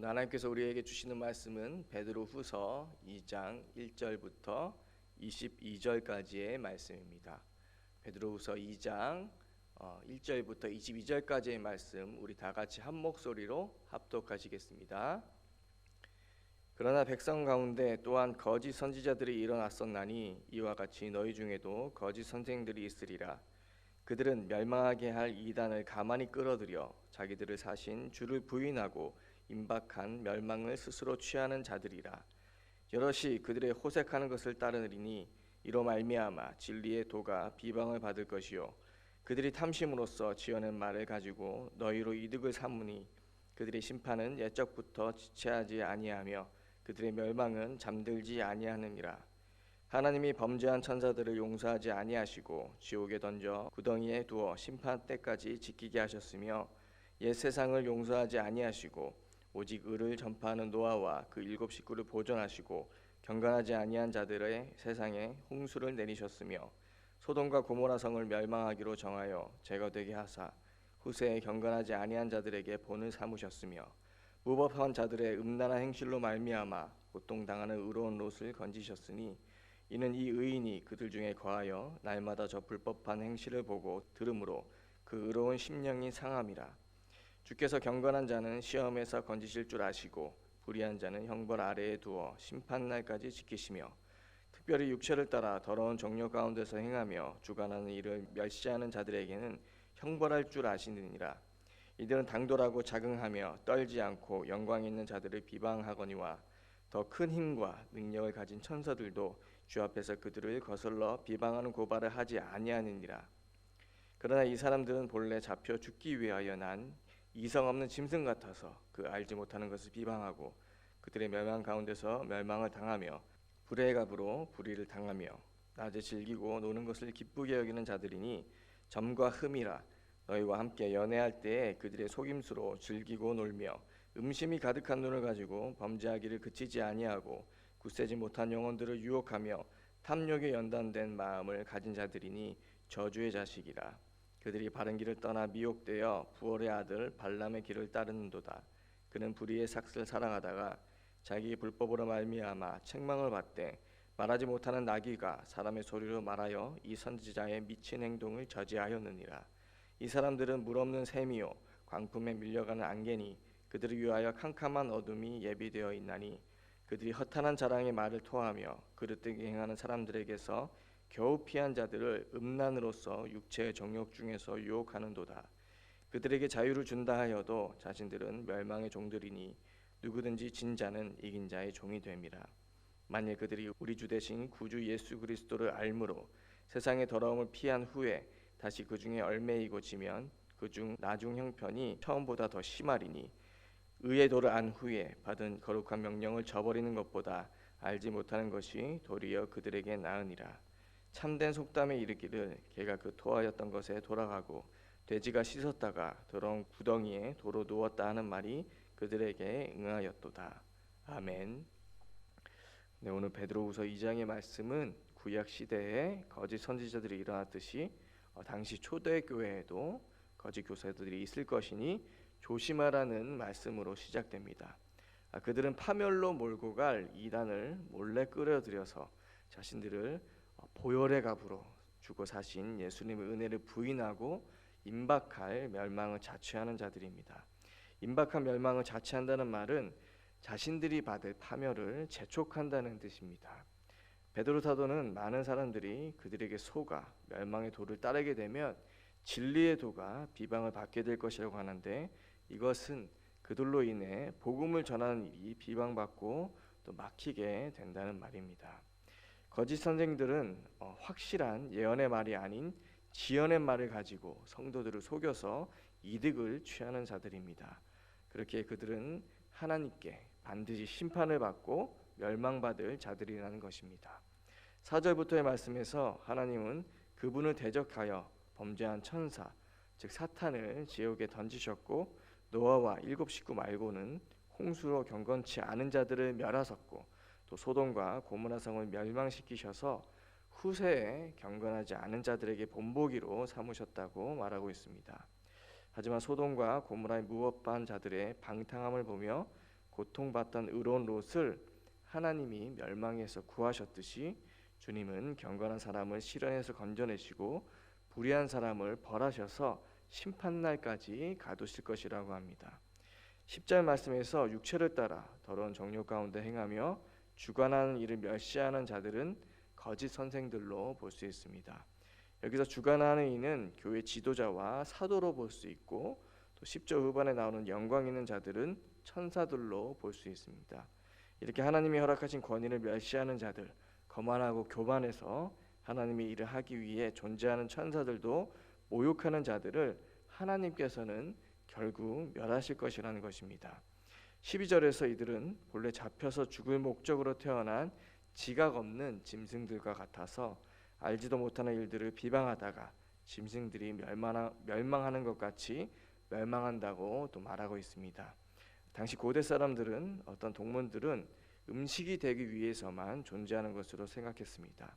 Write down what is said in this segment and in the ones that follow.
오늘 하나님께서 우리에게 주시는 말씀은 베드로후서 2장 1절부터 22절까지의 말씀입니다. 베드로후서 2장 1절부터 22절까지의 말씀 우리 다 같이 한 목소리로 합독하시겠습니다. 그러나 백성 가운데 또한 거짓 선지자들이 일어났었나니 이와 같이 너희 중에도 거짓 선생들이 있으리라. 그들은 멸망하게 할 이단을 가만히 끌어들여 자기들을 사신 주를 부인하고 임박한 멸망을 스스로 취하는 자들이라. 여럿이 그들의 호색하는 것을 따르리니 이로 말미암아 진리의 도가 비방을 받을 것이요 그들이 탐심으로써 지어낸 말을 가지고 너희로 이득을 삼으니 그들의 심판은 옛적부터 지체하지 아니하며 그들의 멸망은 잠들지 아니하느니라. 하나님이 범죄한 천사들을 용서하지 아니하시고 지옥에 던져 구덩이에 두어 심판 때까지 지키게 하셨으며 옛 세상을 용서하지 아니하시고 오직 의를 전파하는 노아와 그 7 식구를 보존하시고 경건하지 아니한 자들의 세상에 홍수를 내리셨으며 소돔과 고모라 성을 멸망하기로 정하여 제거되게 하사 후세에 경건하지 아니한 자들에게 본을 삼으셨으며 무법한 자들의 음란한 행실로 말미암아 고통당하는 의로운 롯을 건지셨으니 이는 이 의인이 그들 중에 거하여 날마다 저 불법한 행실을 보고 들으므로 그 의로운 심령이 상함이라. 주께서 경건한 자는 시험에서 건지실 줄 아시고 불의한 자는 형벌 아래에 두어 심판날까지 지키시며 특별히 육체를 따라 더러운 정욕 가운데서 행하며 주관하는 일을 멸시하는 자들에게는 형벌할 줄 아시느니라. 이들은 당돌하고 자긍하며 떨지 않고 영광 있는 자들을 비방하거니와 더 큰 힘과 능력을 가진 천사들도 주 앞에서 그들을 거슬러 비방하는 고발을 하지 아니하느니라. 그러나 이 사람들은 본래 잡혀 죽기 위하여 난 이성 없는 짐승 같아서 그 알지 못하는 것을 비방하고 그들의 멸망 가운데서 멸망을 당하며 불의의 값으로 불의를 당하며 낮에 즐기고 노는 것을 기쁘게 여기는 자들이니 점과 흠이라. 너희와 함께 연애할 때에 그들의 속임수로 즐기고 놀며 음심이 가득한 눈을 가지고 범죄하기를 그치지 아니하고 굳세지 못한 영혼들을 유혹하며 탐욕에 연단된 마음을 가진 자들이니 저주의 자식이라. 그들이 바른 길을 떠나 미혹되어 부올의 아들 발람의 길을 따르는도다. 그는 불의의 삭슬 사랑하다가 자기의 불법으로 말미암아 책망을 받되 말하지 못하는 나귀가 사람의 소리로 말하여 이 선지자의 미친 행동을 저지하였느니라. 이 사람들은 물 없는 샘이요 광풍에 밀려가는 안개니 그들을 위하여 캄캄한 어둠이 예비되어 있나니 그들이 허탄한 자랑의 말을 토하며 그릇되게 행하는 사람들에게서 겨우 피한 자들을 음란으로서 육체의 정욕 중에서 유혹하는도다. 그들에게 자유를 준다 하여도 자신들은 멸망의 종들이니 누구든지 진 자는 이긴 자의 종이 됨이라. 만일 그들이 우리 주 대신 구주 예수 그리스도를 알므로 세상의 더러움을 피한 후에 다시 그 중에 얽매이고 지면 그중 나중 형편이 처음보다 더 심하리니 의의 도를 안 후에 받은 거룩한 명령을 저버리는 것보다 알지 못하는 것이 도리어 그들에게 나으니라. 참된 속담에 이르기를 개가 그 토하였던 것에 돌아가고 돼지가 씻었다가 더러운 구덩이에 도로 누웠다 하는 말이 그들에게 응하였도다. 아멘. 네, 오늘 베드로후서 2장의 말씀은 구약 시대에 거짓 선지자들이 일어났듯이 당시 초대교회에도 거짓 교사들이 있을 것이니 조심하라는 말씀으로 시작됩니다. 그들은 파멸로 몰고 갈 이단을 몰래 끌어들여서 자신들을 보혈의 값으로 주고 사신 예수님의 은혜를 부인하고 임박할 멸망을 자취하는 자들입니다. 임박한 멸망을 자취한다는 말은 자신들이 받을 파멸을 재촉한다는 뜻입니다. 베드로 사도는 많은 사람들이 그들에게 속아 멸망의 도를 따르게 되면 진리의 도가 비방을 받게 될 것이라고 하는데 이것은 그들로 인해 복음을 전하는 일이 비방받고 또 막히게 된다는 말입니다. 거짓 선생들은 확실한 예언의 말이 아닌 지언의 말을 가지고 성도들을 속여서 이득을 취하는 자들입니다. 그렇게 그들은 하나님께 반드시 심판을 받고 멸망받을 자들이라는 것입니다. 4절부터의 말씀에서 하나님은 그분을 대적하여 범죄한 천사 즉 사탄을 지옥에 던지셨고 노아와 7 식구 말고는 홍수로 경건치 않은 자들을 멸하셨고 또 소돔과 고모라 성을 멸망시키셔서 후세에 경건하지 않은 자들에게 본보기로 삼으셨다고 말하고 있습니다. 하지만 소돔과 고모라의 무법한 자들의 방탕함을 보며 고통받던 의로운 롯을 하나님이 멸망에서 구하셨듯이 주님은 경건한 사람을 시련에서 건져내시고 불의한 사람을 벌하셔서 심판날까지 가두실 것이라고 합니다. 10절 말씀에서 육체를 따라 더러운 정욕 가운데 행하며 주관하는 일을 멸시하는 자들은 거짓 선생들로 볼 수 있습니다. 여기서 주관하는 이는 교회 지도자와 사도로 볼 수 있고, 또 10절 후반에 나오는 영광 있는 자들은 천사들로 볼 수 있습니다. 이렇게 하나님이 허락하신 권위를 멸시하는 자들, 거만하고 교만해서 하나님의 일을 하기 위해 존재하는 천사들도 모욕하는 자들을 하나님께서는 결국 멸하실 것이라는 것입니다. 12절에서 이들은 본래 잡혀서 죽을 목적으로 태어난 지각 없는 짐승들과 같아서 알지도 못하는 일들을 비방하다가 짐승들이 멸망하는 것 같이 멸망한다고 또 말하고 있습니다. 당시 고대 사람들은 어떤 동물들은 음식이 되기 위해서만 존재하는 것으로 생각했습니다.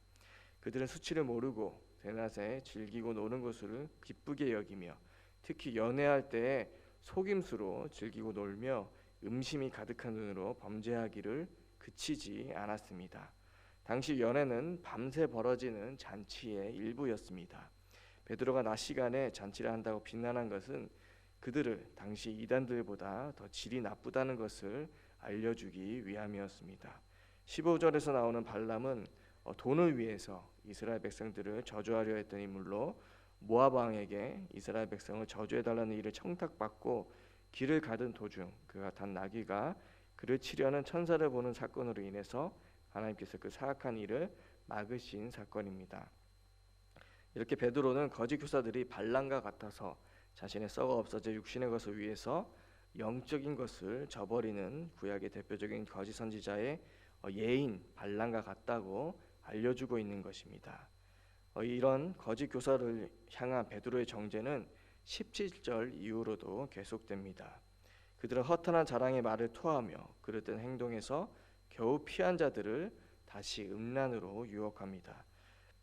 그들은 수치를 모르고 대낮에 즐기고 노는 것을 기쁘게 여기며, 특히 연애할 때에 속임수로 즐기고 놀며 음심이 가득한 눈으로 범죄하기를 그치지 않았습니다. 당시 연애는 밤새 벌어지는 잔치의 일부였습니다. 베드로가 낮 시간에 잔치를 한다고 비난한 것은 그들을 당시 이단들보다 더 질이 나쁘다는 것을 알려주기 위함이었습니다. 15절에서 나오는 발람은 돈을 위해서 이스라엘 백성들을 저주하려 했던 인물로, 모압 왕에게 이스라엘 백성을 저주해달라는 일을 청탁받고 길을 가던 도중 그가 탄 나귀가 그를 치려는 천사를 보는 사건으로 인해서 하나님께서 그 사악한 일을 막으신 사건입니다. 이렇게 베드로는 거짓 교사들이 발람과 같아서 자신의 썩어 없어져 육신의 것을 위해서 영적인 것을 저버리는 구약의 대표적인 거짓 선지자의 예인 발람과 같다고 알려주고 있는 것입니다. 이런 거짓 교사를 향한 베드로의 정죄는 17절 이후로도 계속됩니다. 그들은 허탄한 자랑의 말을 토하며 그릇된 행동에서 겨우 피한 자들을 다시 음란으로 유혹합니다.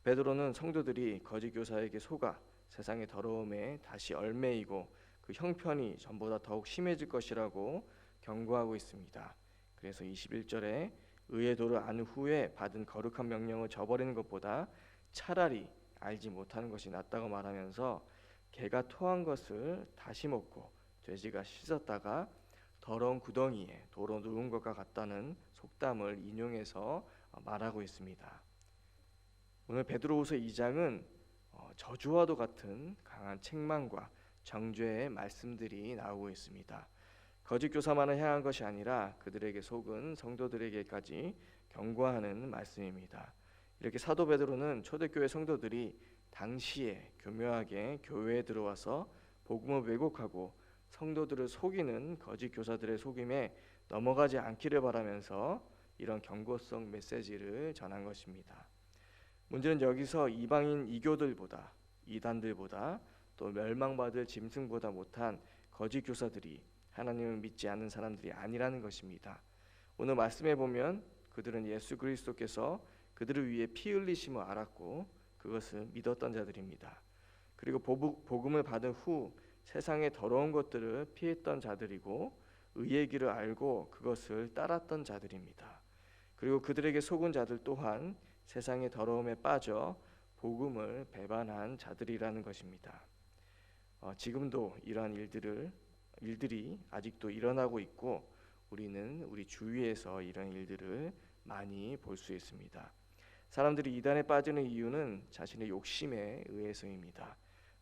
베드로는 성도들이 거짓 교사에게 속아 세상의 더러움에 다시 얽매이고 그 형편이 전보다 더욱 심해질 것이라고 경고하고 있습니다. 그래서 21절에 의의 도를 안 후에 받은 거룩한 명령을 저버리는 것보다 차라리 알지 못하는 것이 낫다고 말하면서 개가 토한 것을 다시 먹고 돼지가 씻었다가 더러운 구덩이에 도로 누운 것과 같다는 속담을 인용해서 말하고 있습니다. 오늘 베드로후서 2장은 저주와도 같은 강한 책망과 정죄의 말씀들이 나오고 있습니다. 거짓 교사만을 향한 것이 아니라 그들에게 속은 성도들에게까지 경고하는 말씀입니다. 이렇게 사도 베드로는 초대교회 성도들이 당시에 교묘하게 교회에 들어와서 복음을 왜곡하고 성도들을 속이는 거짓 교사들의 속임에 넘어가지 않기를 바라면서 이런 경고성 메시지를 전한 것입니다. 문제는 여기서 이방인 이교들보다, 이단들보다, 또 멸망받을 짐승보다 못한 거짓 교사들이 하나님을 믿지 않는 사람들이 아니라는 것입니다. 오늘 말씀에 보면 그들은 예수 그리스도께서 그들을 위해 피 흘리심을 알았고 그것을 믿었던 자들입니다. 그리고 복음을 받은 후 세상의 더러운 것들을 피했던 자들이고 의의 길을 알고 그것을 따랐던 자들입니다. 그리고 그들에게 속은 자들 또한 세상의 더러움에 빠져 복음을 배반한 자들이라는 것입니다. 지금도 이러한 일들이 아직도 일어나고 있고 우리는 우리 주위에서 이런 일들을 많이 볼 수 있습니다. 사람들이 이단에 빠지는 이유는 자신의 욕심에 의해서입니다.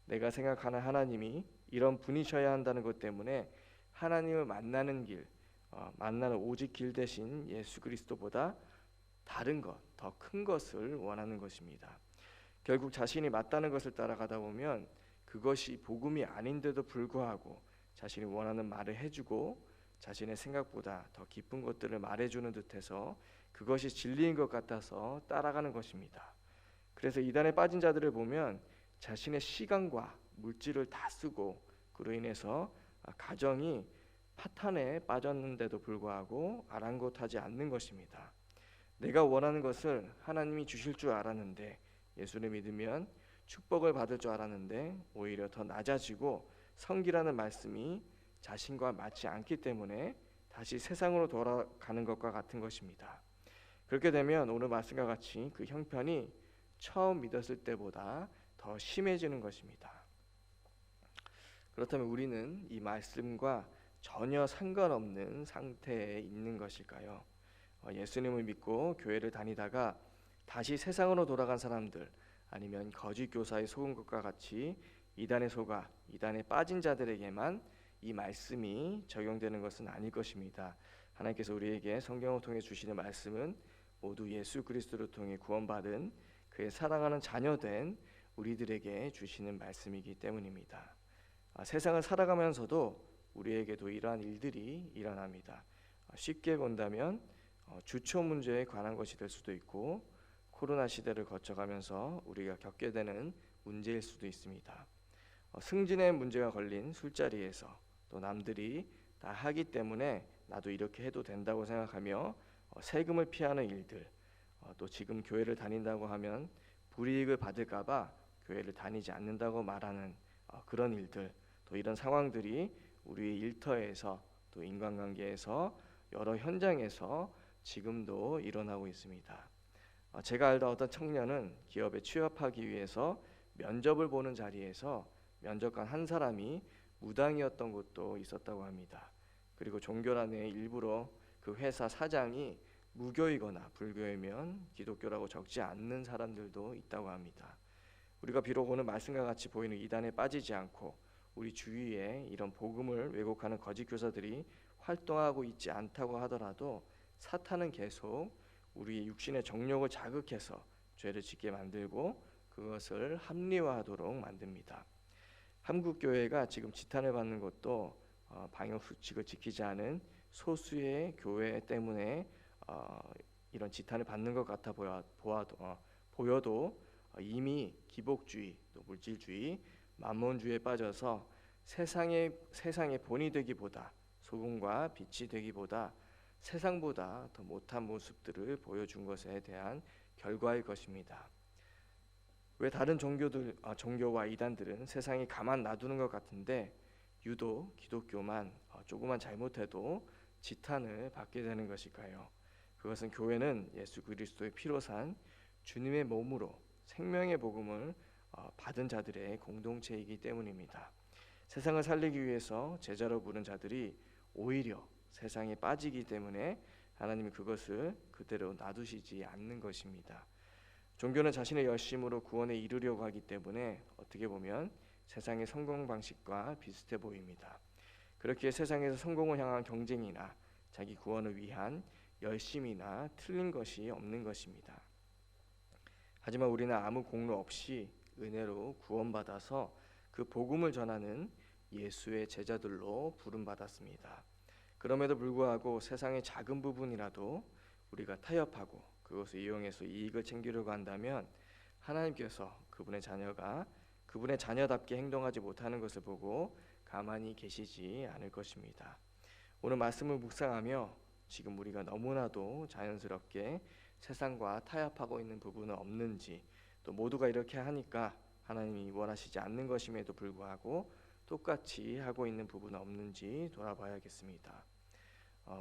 내가 생각하는 하나님이 이런 분이셔야 한다는 것 때문에 하나님을 만나는 길, 만나는 오직 길 대신 예수 그리스도보다 다른 것, 더 큰 것을 원하는 것입니다. 결국 자신이 맞다는 것을 따라가다 보면 그것이 복음이 아닌데도 불구하고 자신이 원하는 말을 해주고 자신의 생각보다 더 깊은 것들을 말해주는 듯해서 그것이 진리인 것 같아서 따라가는 것입니다. 그래서 이단에 빠진 자들을 보면 자신의 시간과 물질을 다 쓰고 그로 인해서 가정이 파탄에 빠졌는데도 불구하고 아랑곳하지 않는 것입니다. 내가 원하는 것을 하나님이 주실 줄 알았는데, 예수를 믿으면 축복을 받을 줄 알았는데 오히려 더 낮아지고 성기라는 말씀이 자신과 맞지 않기 때문에 다시 세상으로 돌아가는 것과 같은 것입니다. 그렇게 되면 오늘 말씀과 같이 그 형편이 처음 믿었을 때보다 더 심해지는 것입니다. 그렇다면 우리는 이 말씀과 전혀 상관없는 상태에 있는 것일까요? 예수님을 믿고 교회를 다니다가 다시 세상으로 돌아간 사람들, 아니면 거짓 교사에 속은 것과 같이 이단에 속아 이단에 빠진 자들에게만 이 말씀이 적용되는 것은 아닐 것입니다. 하나님께서 우리에게 성경을 통해 주시는 말씀은 모두 예수 그리스도를 통해 구원받은 그의 사랑하는 자녀된 우리들에게 주시는 말씀이기 때문입니다. 세상을 살아가면서도 우리에게도 이러한 일들이 일어납니다. 쉽게 본다면 주초 문제에 관한 것이 될 수도 있고, 코로나 시대를 거쳐가면서 우리가 겪게 되는 문제일 수도 있습니다. 승진의 문제가 걸린 술자리에서 또 남들이 다 하기 때문에 나도 이렇게 해도 된다고 생각하며 세금을 피하는 일들, 또 지금 교회를 다닌다고 하면 불이익을 받을까봐 교회를 다니지 않는다고 말하는 그런 일들, 또 이런 상황들이 우리의 일터에서 또 인간관계에서 여러 현장에서 지금도 일어나고 있습니다. 제가 알던 어떤 청년은 기업에 취업하기 위해서 면접을 보는 자리에서 면접관 한 사람이 무당이었던 것도 있었다고 합니다. 그리고 종교란에 일부러 그 회사 사장이 무교이거나 불교이면 기독교라고 적지 않는 사람들도 있다고 합니다. 우리가 비록 오늘 말씀과 같이 보이는 이단에 빠지지 않고 우리 주위에 이런 복음을 왜곡하는 거짓 교사들이 활동하고 있지 않다고 하더라도 사탄은 계속 우리의 육신의 정욕을 자극해서 죄를 짓게 만들고 그것을 합리화하도록 만듭니다. 한국 교회가 지금 지탄을 받는 것도 방역 수칙을 지키지 않은 소수의 교회 때문에 이런 지탄을 받는 것 같아 보여도 이미 기복주의, 또 물질주의, 만몬주의에 빠져서 세상의 본이 되기보다, 소금과 빛이 되기보다 세상보다 더 못한 모습들을 보여준 것에 대한 결과일 것입니다. 왜 다른 종교와 이단들은 세상이 가만 놔두는 것 같은데 유독 기독교만 조금만 잘못해도 지탄을 받게 되는 것일까요? 그것은 교회는 예수 그리스도의 피로 산 주님의 몸으로 생명의 복음을 받은 자들의 공동체이기 때문입니다. 세상을 살리기 위해서 제자로 부른 자들이 오히려 세상에 빠지기 때문에 하나님이 그것을 그대로 놔두시지 않는 것입니다. 종교는 자신의 열심으로 구원에 이르려고 하기 때문에 어떻게 보면 세상의 성공 방식과 비슷해 보입니다. 그렇게 세상에서 성공을 향한 경쟁이나 자기 구원을 위한 열심이나 틀린 것이 없는 것입니다. 하지만 우리는 아무 공로 없이 은혜로 구원받아서 그 복음을 전하는 예수의 제자들로 부름받았습니다. 그럼에도 불구하고 세상의 작은 부분이라도 우리가 타협하고 그것을 이용해서 이익을 챙기려고 한다면 하나님께서 그분의 자녀가 그분의 자녀답게 행동하지 못하는 것을 보고 가만히 계시지 않을 것입니다. 오늘 말씀을 묵상하며 지금 우리가 너무나도 자연스럽게 세상과 타협하고 있는 부분은 없는지, 또 모두가 이렇게 하니까 하나님이 원하시지 않는 것임에도 불구하고 똑같이 하고 있는 부분은 없는지 돌아봐야겠습니다.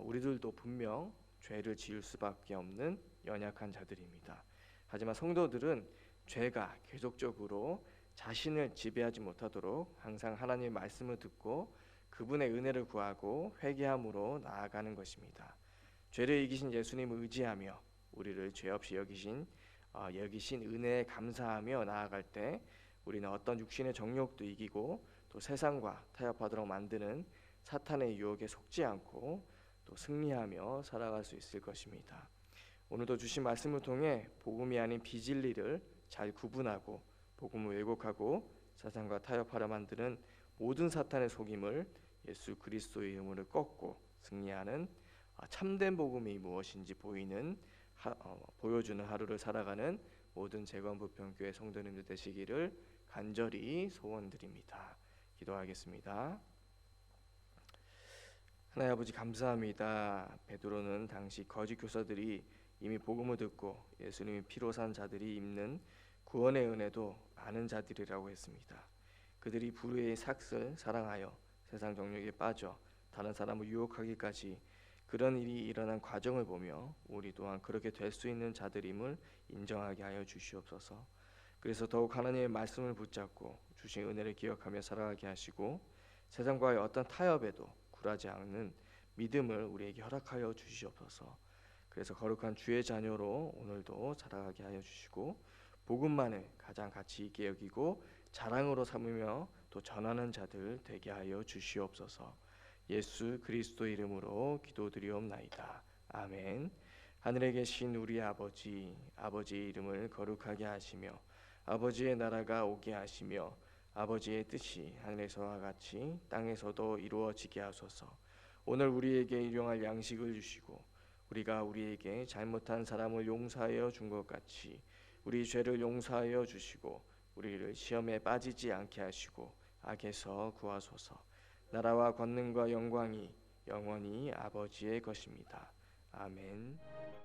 우리들도 분명 죄를 지을 수밖에 없는 연약한 자들입니다. 하지만 성도들은 죄가 계속적으로 자신을 지배하지 못하도록 항상 하나님의 말씀을 듣고 그분의 은혜를 구하고 회개함으로 나아가는 것입니다. 죄를 이기신 예수님을 의지하며 우리를 죄 없이 여기신 은혜에 감사하며 나아갈 때 우리는 어떤 육신의 정욕도 이기고 또 세상과 타협하도록 만드는 사탄의 유혹에 속지 않고 또 승리하며 살아갈 수 있을 것입니다. 오늘도 주신 말씀을 통해 복음이 아닌 비진리를 잘 구분하고 복음을 왜곡하고 세상과 타협하려 만드는 모든 사탄의 속임을 예수 그리스도의 이름으로 꺾고 승리하는 참된 복음이 무엇인지 보여주는 하루를 살아가는 모든 재건부평교회 성도님들 되시기를 간절히 소원드립니다. 기도하겠습니다. 하나님 아버지 감사합니다. 베드로는 당시 거짓 교사들이 이미 복음을 듣고 예수님이 피로 산 자들이 입는 구원의 은혜도 아는 자들이라고 했습니다. 그들이 불의의 삭을 사랑하여 세상 정욕에 빠져 다른 사람을 유혹하기까지 그런 일이 일어난 과정을 보며 우리 또한 그렇게 될 수 있는 자들임을 인정하게 하여 주시옵소서. 그래서 더욱 하나님의 말씀을 붙잡고 주신 은혜를 기억하며 살아가게 하시고 세상과의 어떤 타협에도 굴하지 않는 믿음을 우리에게 허락하여 주시옵소서. 그래서 거룩한 주의 자녀로 오늘도 살아가게 하여 주시고 복음만을 가장 가치 있게 여기고 자랑으로 삼으며 또 전하는 자들 되게 하여 주시옵소서. 예수 그리스도 이름으로 기도드리옵나이다. 아멘. 하늘에 계신 우리 아버지, 아버지의 이름을 거룩하게 하시며 아버지의 나라가 오게 하시며 아버지의 뜻이 하늘에서와 같이 땅에서도 이루어지게 하소서. 오늘 우리에게 일용할 양식을 주시고 우리가 우리에게 잘못한 사람을 용서하여 준 것 같이 우리 죄를 용서하여 주시고 우리를 시험에 빠지지 않게 하시고 악에서 구하소서. 나라와 권능과 영광이 영원히 아버지의 것입니다. 아멘.